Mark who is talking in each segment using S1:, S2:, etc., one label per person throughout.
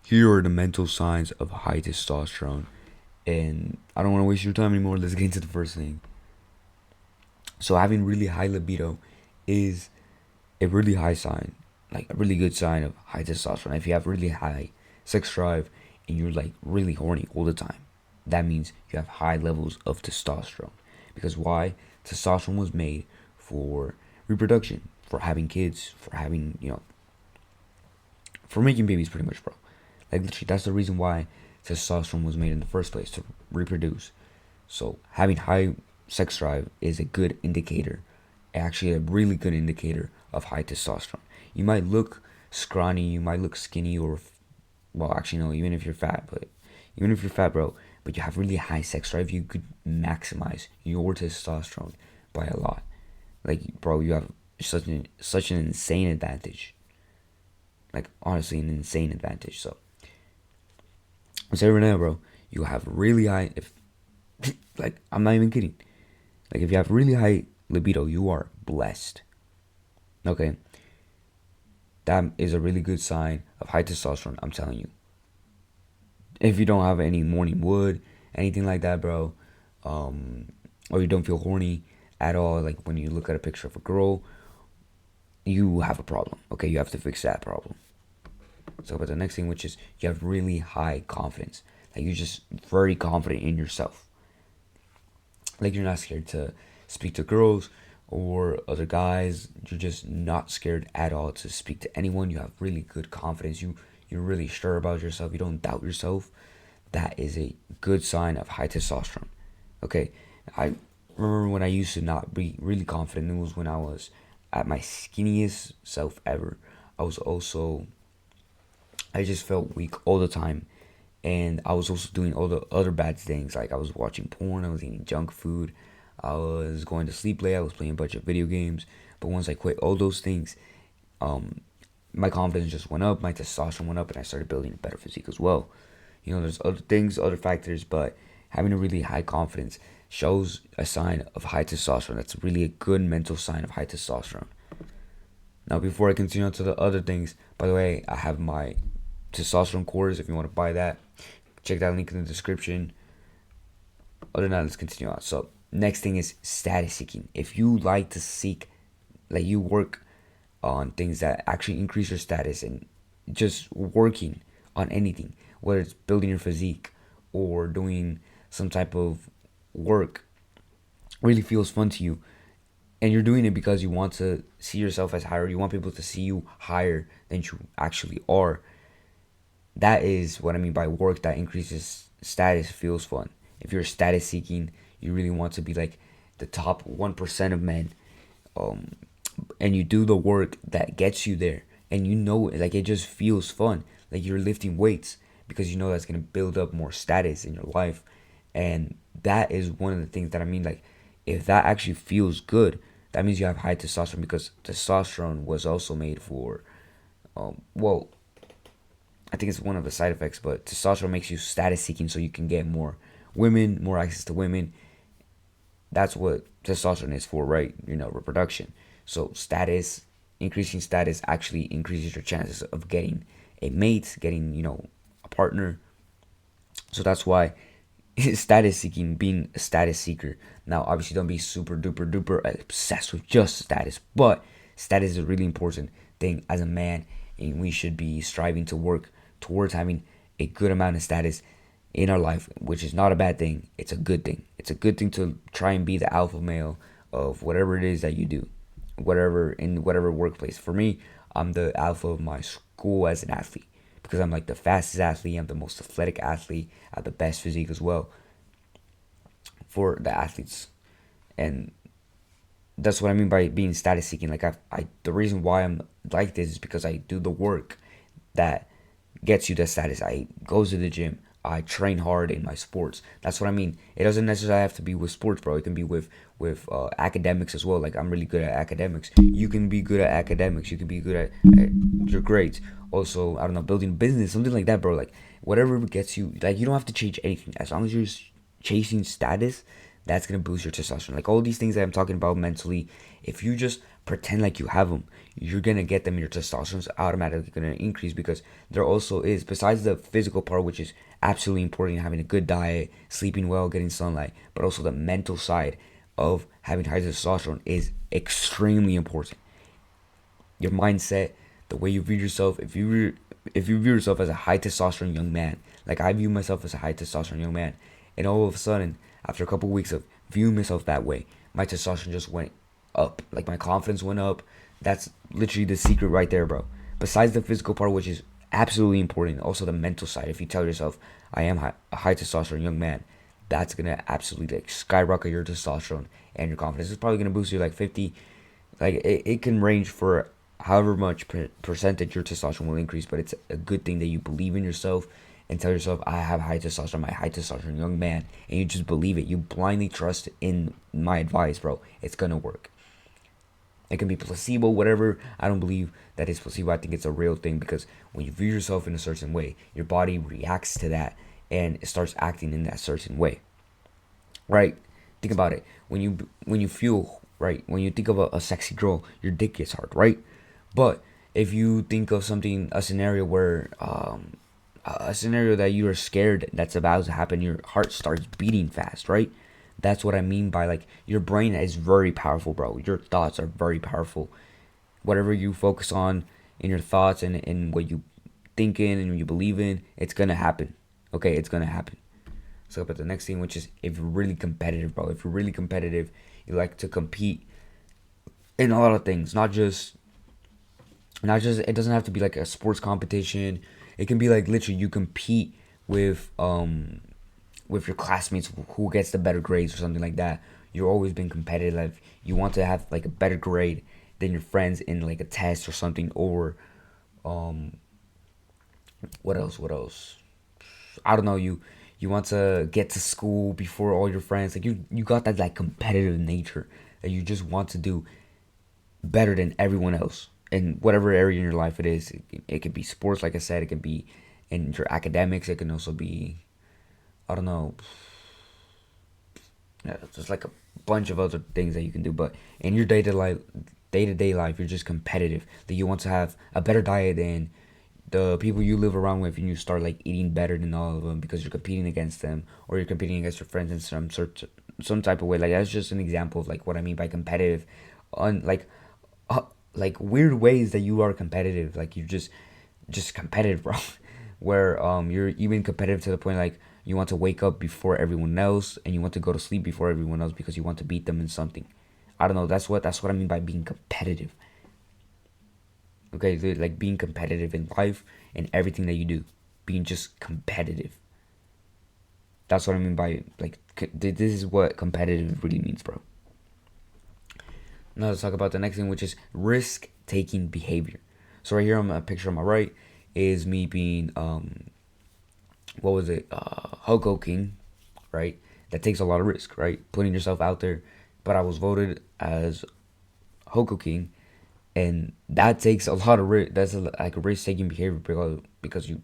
S1: Here are the mental signs of high testosterone. And I don't want to waste your time anymore. Let's get into the first thing. So, having really high libido is a really high sign, like a really good sign of high testosterone. If you have really high sex drive and you're like really horny all the time, that means you have high levels of testosterone. Because why? Testosterone was made for reproduction, for having kids, for having, for making babies pretty much, bro. Like literally, that's the reason why testosterone was made in the first place, to reproduce. So having high sex drive is a good indicator, actually a really good indicator of high testosterone. You might look scrawny, you might look skinny, or well, actually no, even if you're fat, bro, but you have really high sex drive, you could maximize your testosterone by a lot. Like, bro, you have such an insane advantage. Like, honestly, an insane advantage. So, I'm saying right now, bro, you have really high. If like, I'm not even kidding. Like, if you have really high libido, you are blessed. Okay, that is a really good sign of high testosterone. I'm telling you. If you don't have any morning wood, anything like that, bro, or you don't feel horny at all, like when you look at a picture of a girl, you have a problem. Okay, you have to fix that problem. So, but the next thing, which is you have really high confidence. Like you're just very confident in yourself. Like you're not scared to speak to girls or other guys. You're just not scared at all to speak to anyone. You have really good confidence. You're really sure about yourself. You don't doubt yourself. That is a good sign of high testosterone. Okay, I remember when I used to not be really confident. It was when I was at my skinniest self ever. I was also I just felt weak all the time. And I was also doing all the other bad things. Like I was watching porn, I was eating junk food, I was going to sleep late, I was playing a bunch of video games. But once I quit all those things, um, my confidence just went up, my testosterone went up, and I started building a better physique as well. There's other things, other factors, but having a really high confidence shows a sign of high testosterone. That's really a good mental sign of high testosterone. Now, before I continue on to the other things, by the way, I have my testosterone course if you want to buy that. Check that link in the description. Other than that, let's continue on. So, next thing is status seeking. If you like to seek, like you work on things that actually increase your status and just working on anything, whether it's building your physique or doing some type of work, really feels fun to you, and you're doing it because you want to see yourself as higher, you want people to see you higher than you actually are. That is what I mean by work that increases status feels fun. If you're status seeking, you really want to be like the top 1% of men, um, and you do the work that gets you there, and like it just feels fun. Like you're lifting weights because you know that's gonna build up more status in your life, and that is one of the things that I mean. Like, if that actually feels good, that means you have high testosterone because testosterone was also made for, well, I think it's one of the side effects, but testosterone makes you status seeking so you can get more women, more access to women. That's what testosterone is for, right? Reproduction. So increasing status actually increases your chances of getting a mate, getting, a partner. So that's why status seeking, being a status seeker. Now, obviously, don't be super duper duper obsessed with just status, but status is a really important thing as a man, and we should be striving to work towards having a good amount of status in our life, which is not a bad thing. It's a good thing. It's a good thing to try and be the alpha male of whatever it is that you do, whatever workplace. For me, I'm the alpha of my school as an athlete because I'm like the fastest athlete, I'm the most athletic athlete, I have the best physique as well for the athletes. And that's what I mean by being status seeking. Like the reason why I'm like this is because I do the work that gets you the status. I go to the gym. I train hard in my sports. That's what I mean. It doesn't necessarily have to be with sports, bro. It can be with academics as well. Like I'm really good at academics. You can be good at academics. You can be good at your grades. Also, I don't know, building business, something like that, bro. Like whatever gets you. Like you don't have to change anything as long as you're chasing status. That's gonna boost your testosterone. Like all these things that I'm talking about mentally. If you just pretend like you have them, you're gonna get them. Your testosterone's automatically gonna increase, because there also is, besides the physical part, which is absolutely important, having a good diet, sleeping well, getting sunlight, but also the mental side of having high testosterone is extremely important. Your mindset, the way you view yourself. If you view yourself as a high testosterone young man, like I view myself as a high testosterone young man, and all of a sudden, after a couple of weeks of viewing myself that way, my testosterone just went up. Like my confidence went up. That's literally the secret right there, bro. Besides the physical part, which is absolutely important, also the mental side. If you tell yourself, I am a high testosterone young man, that's gonna absolutely like skyrocket your testosterone and your confidence. It's probably gonna boost you like 50. Like it can range for however much percentage your testosterone will increase, but it's a good thing that you believe in yourself and tell yourself, I have high testosterone, my high testosterone young man, and you just believe it. You blindly trust in my advice, bro. It's gonna work. It can be placebo, whatever. I don't believe that it's placebo. I think it's a real thing, because when you view yourself in a certain way, your body reacts to that and it starts acting in that certain way. Right? Think about it. When you feel right, when you think of a sexy girl, your dick gets hard, right? But if you think of something, a scenario where a scenario that you are scared that's about to happen, your heart starts beating fast, right? That's what I mean by, like, your brain is very powerful, bro. Your thoughts are very powerful. Whatever you focus on in your thoughts and what you think in and you believe in, it's gonna happen. Okay, it's gonna happen. So, but the next thing, which is, if you're really competitive, bro. If you're really competitive, you like to compete in a lot of things, not just it doesn't have to be like a sports competition. It can be like literally you compete with your classmates, who gets the better grades or something like that. You've always been competitive. You want to have like a better grade than your friends in like a test or something, or um what else, I don't know. You want to get to school before all your friends. Like you got that like competitive nature that you just want to do better than everyone else in whatever area in your life it is. It could be sports, like I said. It could be in your academics. It can also be, I don't know, yeah, just like a bunch of other things that you can do. But in your day to day life, you're just competitive. That you want to have a better diet than the people you live around with, and you start like eating better than all of them because you're competing against them, or you're competing against your friends in some type of way. Like that's just an example of like what I mean by competitive, on uh, like weird ways that you are competitive. Like you just competitive, bro. Where you're even competitive to the point like you want to wake up before everyone else and you want to go to sleep before everyone else because you want to beat them in something. I don't know. That's what I mean by being competitive. Okay, like being competitive in life and everything that you do, being just competitive. That's what I mean by like this is what competitive really means, bro. Now let's talk about the next thing, which is risk taking behavior. So right here on my picture on my right is me being what was it, Hoko King, right? That takes a lot of risk, right? Putting yourself out there. But I was voted as Hoko King, and that takes a lot of risk. That's like a risk taking behavior, because you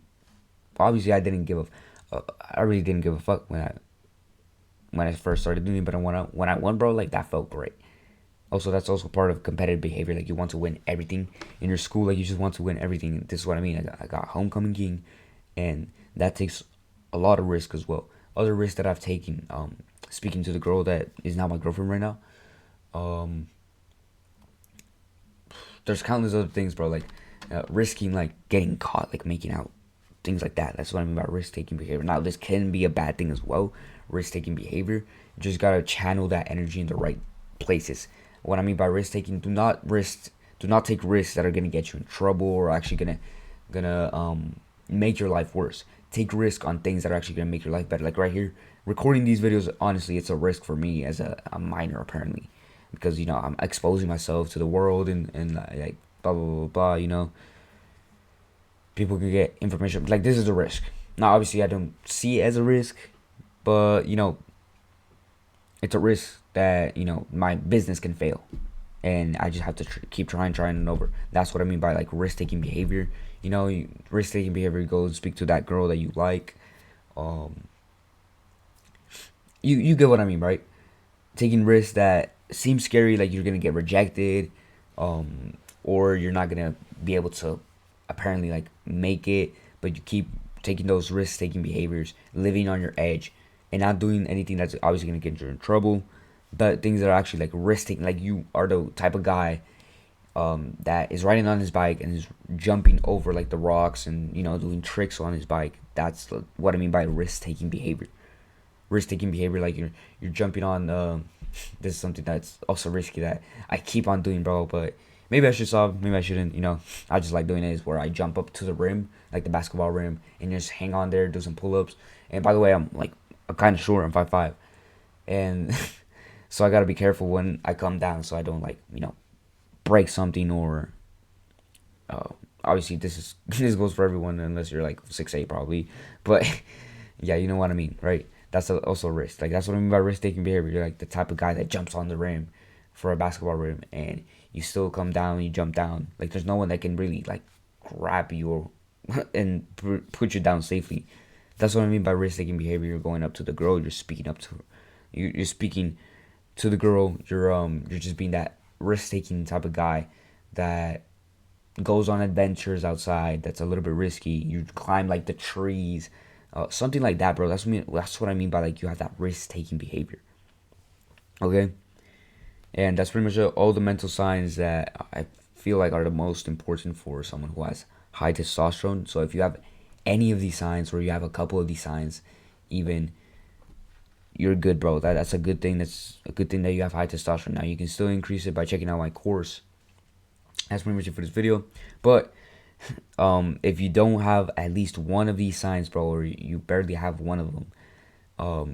S1: obviously I really didn't give a fuck when I first started doing it. But when I won, bro, like that felt great. Also, that's also part of competitive behavior. Like you want to win everything in your school. Like you just want to win everything. This is what I mean. I got homecoming king, and that takes a lot of risk as well. Other risks that I've taken, speaking to the girl that is now my girlfriend right now. Um, there's countless other things, bro. Like risking like getting caught, like making out, things like that. That's what I mean by risk taking behavior. Now, this can be a bad thing as well. Risk taking behavior. You just gotta channel that energy in the right places. What I mean by risk taking, do not take risks that are gonna get you in trouble or actually gonna make your life worse. Take risk on things that are actually gonna make your life better. Like right here, recording these videos. Honestly, it's a risk for me as a minor, apparently, because I'm exposing myself to the world and like blah blah blah blah. People can get information. Like this is a risk. Now, obviously, I don't see it as a risk, but it's a risk that my business can fail, and I just have to keep trying and over. That's what I mean by like risk taking behavior. Risk taking behavior goes speak to that girl that you like. Um, you get what I mean, right? Taking risks that seem scary, like you're gonna get rejected, or you're not gonna be able to apparently like make it, but you keep taking those risk taking behaviors, living on your edge, and not doing anything that's obviously gonna get you in trouble, but things that are actually like risk taking. Like you are the type of guy that is riding on his bike and is jumping over like the rocks and doing tricks on his bike. That's what I mean by risk taking behavior. Risk taking behavior, like you're jumping on. This is something that's also risky that I keep on doing, bro. But maybe I should stop. Maybe I shouldn't. I just like doing it. Is where I jump up to the rim, like the basketball rim, and just hang on there, do some pull ups. And by the way, I'm kind of short. I'm 5'5", and so I gotta be careful when I come down, so I don't like break something or uh, obviously this is this goes for everyone unless you're like 6'8" probably, but yeah, you know what I mean, right? That's also a risk. Like that's what I mean by risk taking behavior. You're like the type of guy that jumps on the rim for a basketball rim, and you still come down, you jump down. Like there's no one that can really like grab you or and put you down safely. That's what I mean by risk taking behavior. You're going up to the girl. You're speaking up to her. You're speaking to the girl. You're just being that risk taking type of guy that goes on adventures outside. That's a little bit risky. You climb like the trees, something like that, bro. That's what I mean by like you have that risk taking behavior. Okay, and that's pretty much all the mental signs that I feel like are the most important for someone who has high testosterone. So if you have any of these signs, or you have a couple of these signs, even, you're good, bro. That's a good thing. That's a good thing that you have high testosterone. Now you can still increase it by checking out my course. That's pretty much it for this video. But if you don't have at least one of these signs, bro, or you barely have one of them,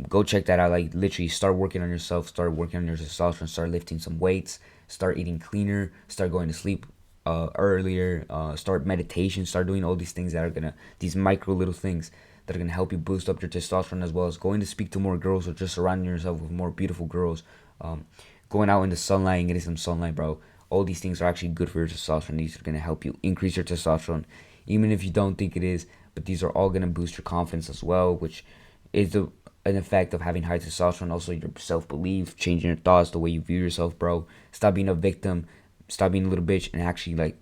S1: go check that out. Like literally, start working on yourself. Start working on your testosterone. Start lifting some weights. Start eating cleaner. Start going to sleep earlier. Start meditation. Start doing all these things that are gonna, these micro little things that are gonna help you boost up your testosterone, as well as going to speak to more girls or just surrounding yourself with more beautiful girls. Going out in the sunlight and getting some sunlight, bro. All these things are actually good for your testosterone. These are gonna help you increase your testosterone, even if you don't think it is. But these are all gonna boost your confidence as well, which is an effect of having high testosterone. Also, your self belief, changing your thoughts, the way you view yourself, bro. Stop being a victim. Stop being a little bitch, and actually like,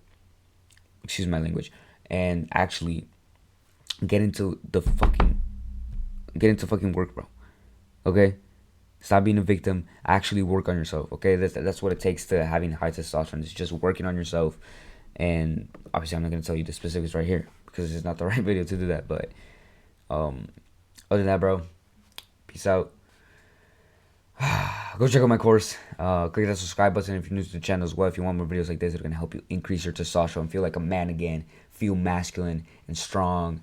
S1: excuse my language, and actually get into fucking work, bro. Okay. Stop being a victim. Actually work on yourself. Okay, that's what it takes to having high testosterone. It's just working on yourself. And obviously, I'm not gonna tell you the specifics right here because it's not the right video to do that. But other than that, bro, peace out. Go check out my course. Click that subscribe button if you're new to the channel as well. If you want more videos like this, that are gonna help you increase your testosterone, feel like a man again, feel masculine and strong,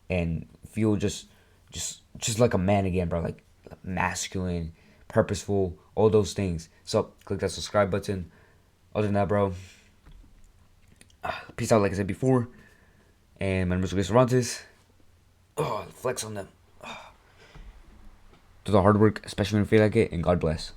S1: and feel just like a man again, bro. Like masculine, purposeful, all those things. So click that subscribe button. Other than that, bro, peace out. Like I said before, and my name is Luis Cervantes. Flex on them. Do the hard work, especially when you feel like it, and God bless.